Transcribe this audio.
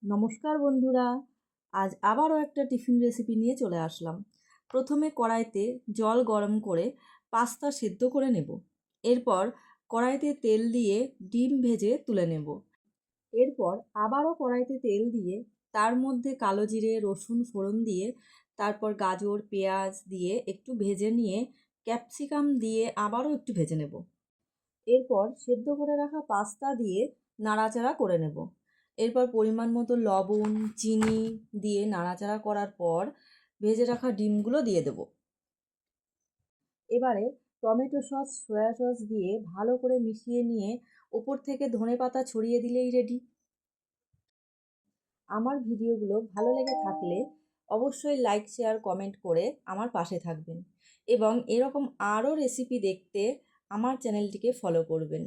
নমস্কার বন্ধুরা, আজ আবারও একটা টিফিন রেসিপি নিয়ে চলে আসলাম। প্রথমে কড়াইতে জল গরম করে পাস্তা সেদ্ধ করে নেব। এরপর কড়াইতে তেল দিয়ে ডিম ভেজে তুলে নেব। এরপর আবারও কড়াইতে তেল দিয়ে তার মধ্যে কালো জিরে রসুন ফোড়ন দিয়ে তারপর গাজর পেঁয়াজ দিয়ে একটু ভেজে নিয়ে ক্যাপসিকাম দিয়ে আবারও একটু ভেজে নেব। এরপর সেদ্ধ করে রাখা পাস্তা দিয়ে নাড়াচাড়া করে নেব। এরপর পরিমাণ মতো লবণ চিনি দিয়ে নাড়াচাড়া করার পর ভেজে রাখা ডিমগুলো দিয়ে দেব। এবারে টমেটো সস সয়া সস দিয়ে ভালো করে মিশিয়ে নিয়ে ওপর থেকে ধনেপাতা ছড়িয়ে দিলেই রেডি। আমার ভিডিওগুলো ভালো লেগে থাকলে অবশ্যই লাইক শেয়ার কমেন্ট করে আমার পাশে থাকবেন এবং এরকম আরও রেসিপি দেখতে আমার চ্যানেলটিকে ফলো করবেন।